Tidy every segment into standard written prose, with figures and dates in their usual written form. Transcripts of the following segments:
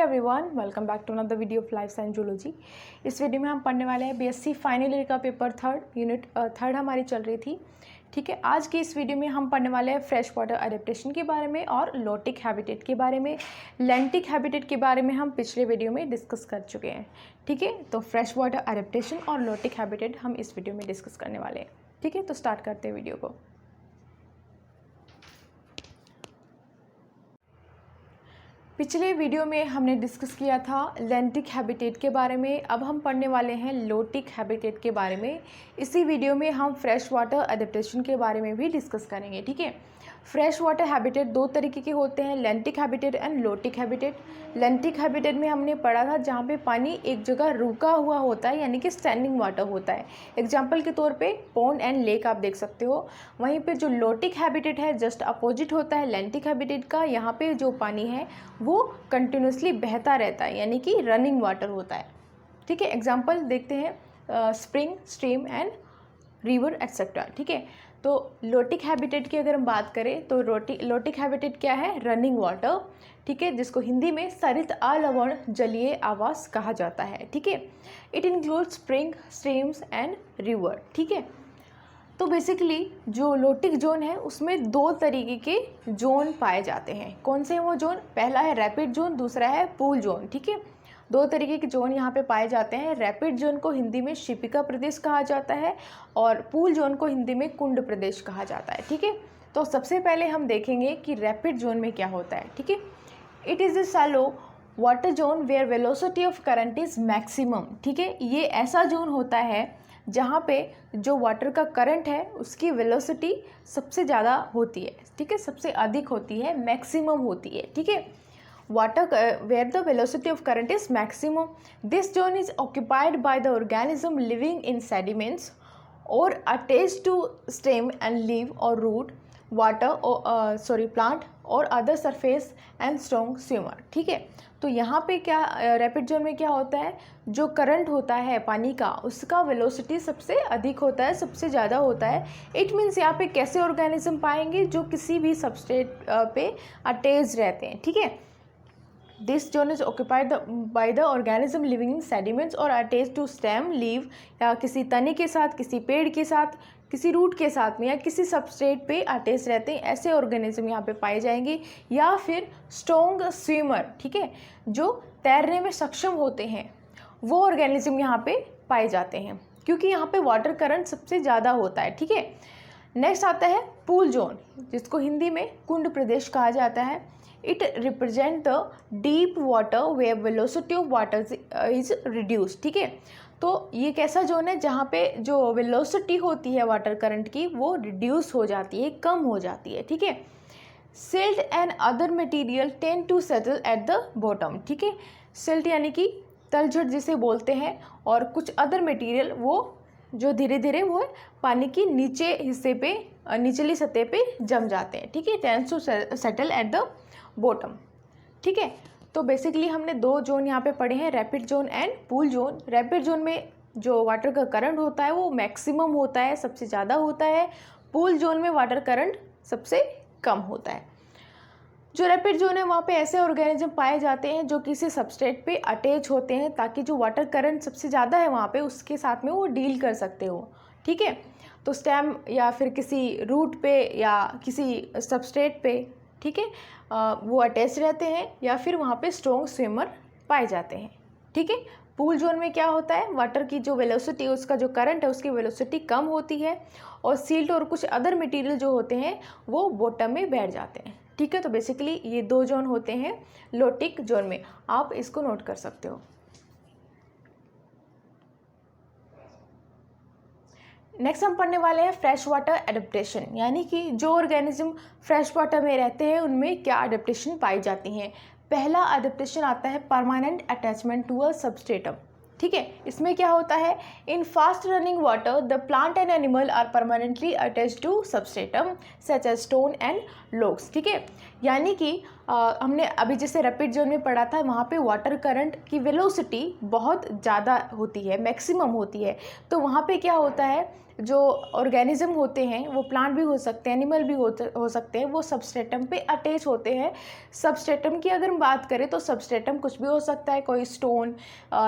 Everyone, welcome back to another video of life science zoology. इस video में हम पढ़ने वाले हैं बीएससी फाइनल ईयर का पेपर यूनिट थर्ड हमारी चल रही थी। ठीक है, आज की इस वीडियो में हम पढ़ने वाले हैं फ्रेश वाटर एडेप्टेशन के बारे में और लोटिक हैबिटेट के बारे में। लेंटिक हैबिटेट के बारे में हम पिछले वीडियो में डिस्कस कर चुके हैं। ठीक है, तो फ्रेश वाटर एडेप्टेशन और लोटिक हैबिटेट हम इस वीडियो में डिस्कस करने वाले हैं। ठीक है, तो स्टार्ट करते हैं वीडियो को। पिछले वीडियो में हमने डिस्कस किया था लेंटिक हैबिटेट के बारे में। अब हम पढ़ने वाले हैं लोटिक हैबिटेट के बारे में। इसी वीडियो में हम फ्रेश वाटर एडेप्टेशन के बारे में भी डिस्कस करेंगे। ठीक है, फ्रेश वाटर हैबिटेट दो तरीके के होते हैं, लेंटिक habitat and lotic habitat. लेंटिक habitat में हमने पढ़ा था जहाँ पे पानी एक जगह रुका हुआ होता है, यानी कि स्टैंडिंग वाटर होता है। एग्जाम्पल के तौर पे पॉन्ड एंड लेक आप देख सकते हो। वहीं पे जो लोटिक हैबिटेट है जस्ट अपोजिट होता है लेंटिक हैबिटेट का। यहाँ पे जो पानी है वो कंटिन्यूसली बहता रहता है, यानी कि रनिंग वाटर होता है। ठीक है, एग्जाम्पल देखते हैं spring, stream and river etcetera. ठीक है, तो लोटिक हैबिटेट की अगर हम बात करें तो लोटिक हैबिटेट क्या है? Running water. ठीक है, जिसको हिंदी में सरित अलवण जलीय आवास कहा जाता है। ठीक है, it includes spring, streams and river. ठीक है, तो बेसिकली जो लोटिक जोन है उसमें दो तरीके के जोन पाए जाते हैं। कौन से हैं वो जोन? पहला है रैपिड जोन, दूसरा है पूल जोन। ठीक है, दो तरीके के जोन यहाँ पे पाए जाते हैं। रैपिड जोन को हिंदी में शिपिका प्रदेश कहा जाता है और पूल जोन को हिंदी में कुंड प्रदेश कहा जाता है। ठीक है, तो सबसे पहले हम देखेंगे कि रैपिड जोन में क्या होता है। ठीक है, it is a shallow water zone where velocity of current is maximum. ठीक है, ये ऐसा जोन होता है जहाँ पे जो वाटर का करंट है उसकी वेलोसिटी सबसे ज़्यादा होती है। ठीक है, सबसे अधिक होती है, मैक्सिमम होती है। ठीक है, water where the velocity of current is maximum. This zone is occupied by the organism living in sediments or attached to stem and leaf or root, water or plant or other surface and strong swimmer. ठीक है, तो यहाँ पे क्या rapid zone में क्या होता है? जो करंट होता है पानी का उसका वेलोसिटी सबसे अधिक होता है, सबसे ज़्यादा होता है। इट मीन्स यहाँ पे कैसे ऑर्गेनिज्म पाएंगे? जो किसी भी सबस्ट्रेट पे अटैच रहते हैं। ठीक है, This zone is occupied by the organism living in sediments or attached to stem, leaf या किसी तने के साथ, किसी पेड़ के साथ, किसी रूट के साथ में या किसी सबस्ट्रेट पे अटैच रहते हैं। ऐसे ऑर्गेनिज्म यहाँ पे पाए जाएंगे। या फिर स्ट्रॉन्ग स्विमर, ठीक है, जो तैरने में सक्षम होते हैं, वो ऑर्गेनिज्म यहाँ पे पाए जाते हैं क्योंकि यहाँ पे वाटर करंट सबसे ज़्यादा होता है। ठीक है, नेक्स्ट आता है पूल जोन, जिसको हिंदी में कुंड प्रदेश कहा जाता है। It represent the deep water where velocity of water is reduce. ठीक है, तो ये कैसा जोन है जहाँ पे जो वेलोसिटी होती है वाटर करंट की वो रिड्यूस हो जाती है, कम हो जाती है। ठीक है, silt and other material tend to settle at the bottom. ठीक है, सिल्ट यानी कि तलछट जिसे बोलते हैं, और कुछ अदर मटेरियल वो जो धीरे धीरे वो पानी की नीचे हिस्से पे, निचली सतह पे जम जाते हैं। ठीक है, tends to settle at the bottom. ठीक है, तो बेसिकली हमने दो जोन यहाँ पे पढ़े हैं, rapid zone and pool zone. Rapid zone में जो वाटर का करंट होता है वो मैक्सिमम होता है, सबसे ज़्यादा होता है। पूल जोन में वाटर करंट सबसे कम होता है। जो रैपिड जोन है वहाँ पे ऐसे ऑर्गेनिज्म पाए जाते हैं जो किसी सबस्ट्रेट पे अटैच होते हैं ताकि जो वाटर करंट सबसे ज़्यादा है वहाँ पे उसके साथ में वो डील कर सकते हो। ठीक है, तो स्टेम या फिर किसी रूट पे या किसी सबस्ट्रेट पे, ठीक है, वो अटैच रहते हैं या फिर वहाँ पे स्ट्रॉन्ग स्विमर पाए जाते हैं। ठीक है, पूल जोन में क्या होता है? वाटर की जो वेलोसिटी, उसका जो करंट है उसकी वेलोसिटी कम होती है और सिल्ट और कुछ अदर मटेरियल जो होते हैं वो बॉटम में बैठ जाते हैं। ठीक है, तो बेसिकली ये दो जोन होते हैं लोटिक जोन में, आप इसको नोट कर सकते हो। नेक्स्ट हम पढ़ने वाले हैं फ्रेश वाटर एडेप्टेशन, यानी कि जो ऑर्गेनिज्म फ्रेश वाटर में रहते हैं उनमें क्या एडेप्टेशन पाई जाती हैं। पहला एडेप्टेशन आता है permanent attachment to a substratum. ठीक है, इसमें क्या होता है? In fast running water the plant and animal are permanently attached to substratum such as stone and logs. ठीक है, यानी कि हमने अभी जैसे रैपिड जोन में पढ़ा था, वहाँ पे वाटर करंट की वेलोसिटी बहुत ज़्यादा होती है, मैक्सिमम होती है। तो वहाँ पे क्या होता है? जो ऑर्गेनिज्म होते हैं वो प्लांट भी हो सकते हैं, एनिमल भी हो सकते हैं, वो सबस्ट्रेटम पे अटैच होते हैं। सबस्ट्रेटम की अगर हम बात करें तो सबस्ट्रेटम कुछ भी हो सकता है, कोई स्टोन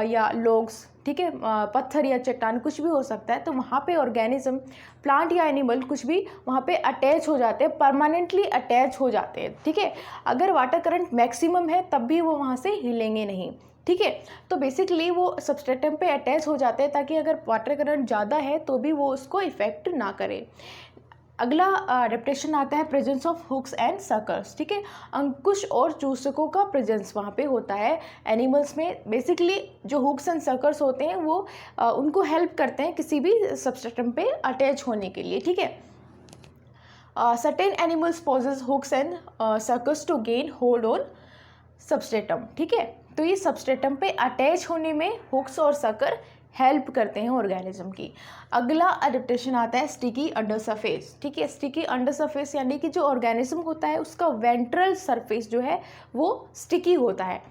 या लॉग्स, ठीक है, पत्थर या चट्टान, कुछ भी हो सकता है। तो वहाँ पे ऑर्गेनिज्म, प्लांट या एनिमल कुछ भी वहाँ पे अटैच हो जाते हैं, परमानेंटली अटैच हो जाते हैं, ठीक है। अगर वाटर करंट मैक्सिमम है तब भी वो वहाँ से हिलेंगे नहीं, ठीक है। तो बेसिकली वो सबस्ट्रेटम पे अटैच हो जाते हैं ताकि अगर वाटर करंट ज़्यादा है तो भी वो उसको इफ़ेक्ट ना करे। अगला अडेप्टेशन आता है presence of hooks and circles, ठीक है। अंकुश और चूसकों का प्रेजेंस वहाँ पे होता है एनिमल्स में। बेसिकली जो हुक्स एंड सर्कल्स होते हैं वो उनको हेल्प करते हैं किसी भी सबस्ट्रेटम पे अटैच होने के लिए, ठीक है। Certain animals possess hooks and circles to gain hold on substratum, ठीक है। तो ये सबस्ट्रेटम पे अटैच होने में हुक्स और सर्कल हेल्प करते हैं ऑर्गेनिज्म की। अगला अडेप्टेशन आता है स्टिकी अंडर सरफेस, ठीक है। स्टिकी अंडर सरफेस यानी कि जो ऑर्गेनिज्म होता है उसका वेंट्रल सरफेस जो है वो स्टिकी होता है।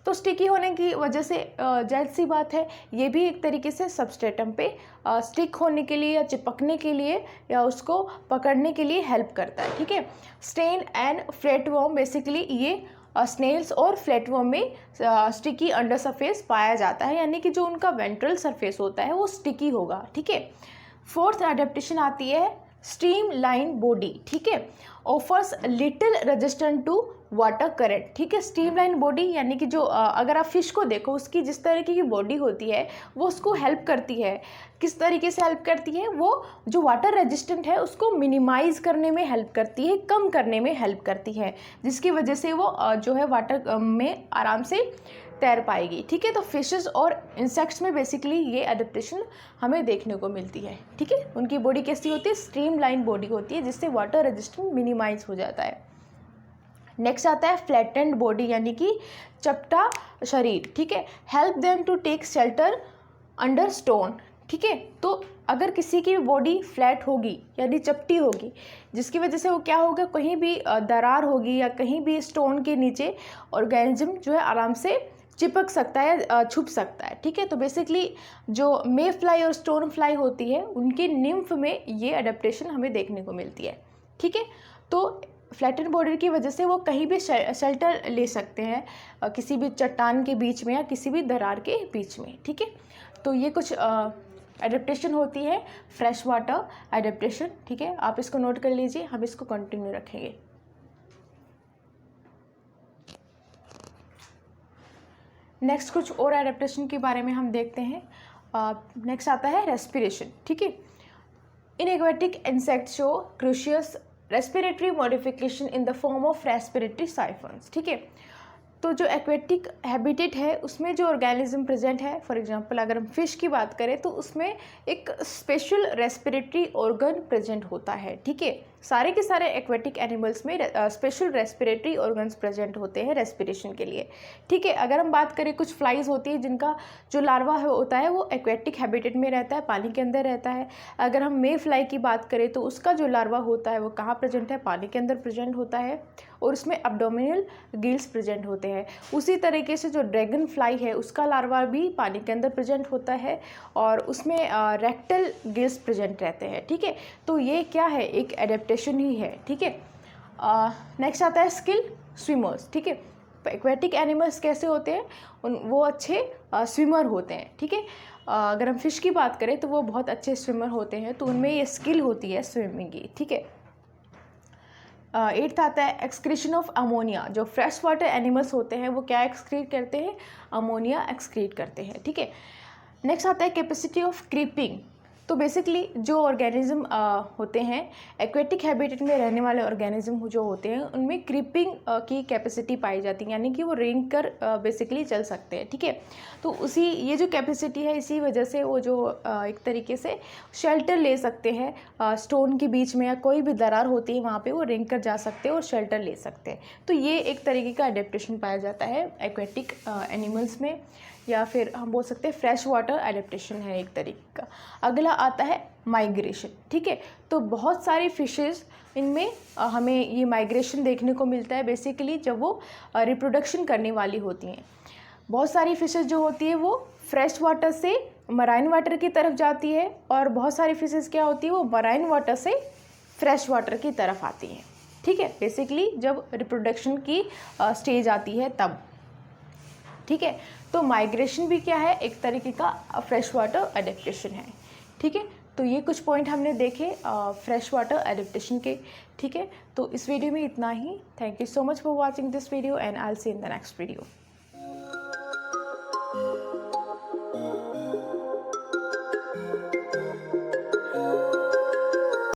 तो स्टिकी होने की वजह से जाहिर सी बात है ये भी एक तरीके से सबस्ट्रेटम पे स्टिक होने के लिए या चिपकने के लिए या उसको पकड़ने के लिए हेल्प करता है, ठीक है। स्टेन एंड फ्लैटवर्म, बेसिकली ये स्नेल्स और फ्लैटवर्म में स्टिकी अंडर सरफेस पाया जाता है, यानी कि जो उनका वेंट्रल सरफेस होता है वो स्टिकी होगा, ठीक है। फोर्थ अडेप्टेशन आती है स्ट्रीम लाइन बॉडी, ठीक है। Offers little resistant to water current, ठीक है। स्ट्रीम लाइन बॉडी यानी कि जो अगर आप फिश को देखो उसकी जिस तरीके की बॉडी होती है वो उसको हेल्प करती है। किस तरीके से हेल्प करती है? वो जो वाटर रेजिस्टेंट है उसको मिनिमाइज करने में हेल्प करती है, कम करने में हेल्प करती है, जिसकी वजह से वो जो है वाटर में आराम से तैर पाएगी, ठीक है। तो फिशेस और इंसेक्ट्स में बेसिकली ये एडेप्टेशन हमें देखने को मिलती है, ठीक है। उनकी बॉडी कैसी होती है? स्ट्रीम लाइन बॉडी होती है, जिससे वाटर रेजिस्टेंस मिनिमाइज हो जाता है। नेक्स्ट आता है फ्लैटेंड बॉडी यानी कि चपटा शरीर, ठीक है। Help them to take shelter under stone, ठीक है। तो अगर किसी की बॉडी फ्लैट होगी यानी चपटी होगी, जिसकी वजह से वो क्या होगा, कहीं भी दरार होगी या कहीं भी स्टोन के नीचे ऑर्गेनिज्म जो है आराम से चिपक सकता है, छुप सकता है, ठीक है। तो बेसिकली जो मे फ्लाई और स्टोन फ्लाई होती है उनके निम्फ में ये अडेप्टेशन हमें देखने को मिलती है, ठीक है। तो फ्लैटेंड बॉडी की वजह से वो कहीं भी शेल्टर ले सकते हैं, किसी भी चट्टान के बीच में या किसी भी दरार के बीच में, ठीक है। तो ये कुछ एडेप्टेशन होती है फ्रेश वाटर एडेप्टेशन, ठीक है। आप इसको नोट कर लीजिए, हम इसको कंटिन्यू रखेंगे। नेक्स्ट कुछ और एडेप्टेशन के बारे में हम देखते हैं। नेक्स्ट आता है रेस्पिरेशन, ठीक है। In aquatic insects show curious respiratory modification in the form of respiratory siphons, ठीक है। तो जो एक्वेटिक हैबिटेट है उसमें जो ऑर्गेनिज्म प्रेजेंट है, फॉर एग्जांपल अगर हम फिश की बात करें तो उसमें एक स्पेशल रेस्पिरेटरी ऑर्गन प्रेजेंट होता है, ठीक है। सारे के सारे एक्वेटिक एनिमल्स में स्पेशल रेस्पिरेटरी ऑर्गन्स प्रेजेंट होते हैं रेस्पिरेशन के लिए, ठीक है। अगर हम बात करें कुछ फ्लाइज होती है जिनका जो लार्वा होता है वो एक्वेटिक हैबिटेट में रहता है, पानी के अंदर रहता है। अगर हम मे फ्लाई की बात करें तो उसका जो लार्वा होता है वो कहाँ प्रेजेंट है? पानी के अंदर प्रेजेंट होता है और उसमें एब्डोमिनल गिल्स प्रेजेंट होते हैं। उसी तरीके से जो ड्रैगन फ्लाई है उसका लार्वा भी पानी के अंदर प्रेजेंट होता है और उसमें रेक्टल गिल्स प्रेजेंट रहते हैं, ठीक है। तो ये क्या है? एक एडेप्टेशन ही है, ठीक है। नेक्स्ट आता है स्किल स्विमर्स, ठीक है। एक्वेटिक एनिमल्स कैसे होते हैं? वो अच्छे स्विमर होते हैं, ठीक है। अगर हम फिश की बात करें तो वो बहुत अच्छे स्विमर होते हैं, तो उनमें ये स्किल होती है स्विमिंग की, ठीक है। 8th आता है एक्सक्रीशन ऑफ अमोनिया। जो फ्रेश वाटर एनिमल्स होते हैं वो क्या एक्सक्रीट करते हैं? अमोनिया एक्सक्रीट करते हैं, ठीक है। नेक्स्ट आता है कैपेसिटी ऑफ क्रीपिंग। तो बेसिकली जो ऑर्गेनिज्म होते हैं एक्वेटिक हैबिटेट में रहने वाले ऑर्गेनिज्म जो होते हैं उनमें क्रीपिंग की कैपेसिटी पाई जाती है, यानी कि वो रेंग कर बेसिकली चल सकते हैं, ठीक है। तो उसी ये जो कैपेसिटी है इसी वजह से वो जो एक तरीके से शेल्टर ले सकते हैं स्टोन के बीच में या कोई भी दरार होती है वहाँ पे वो रेंग कर जा सकते हैं और शेल्टर ले सकते हैं। तो ये एक तरीके का एडेप्टेशन पाया जाता है एक्वेटिक एनिमल्स में, या फिर हम बोल सकते हैं फ्रेश वाटर एडेप्टेशन है एक तरीके का। अगला आता है माइग्रेशन, ठीक है। तो बहुत सारी फिशेस इनमें हमें ये माइग्रेशन देखने को मिलता है बेसिकली जब वो रिप्रोडक्शन करने वाली होती हैं। बहुत सारी फिशेस जो होती है वो फ्रेश वाटर से मराइन वाटर की तरफ जाती है और बहुत सारी फिशेस क्या होती है वो मराइन वाटर से फ्रेश वाटर की तरफ आती हैं। ठीक है, बेसिकली जब रिप्रोडक्शन की स्टेज आती है तब। ठीक है, तो माइग्रेशन भी क्या है, एक तरीके का फ्रेश वाटर एडेप्टेशन है। ठीक है, तो ये कुछ पॉइंट हमने देखे फ्रेश वाटर एडेप्टेशन के। ठीक है, तो इस वीडियो में इतना ही। Thank you so much for watching this video and I will see in the next video.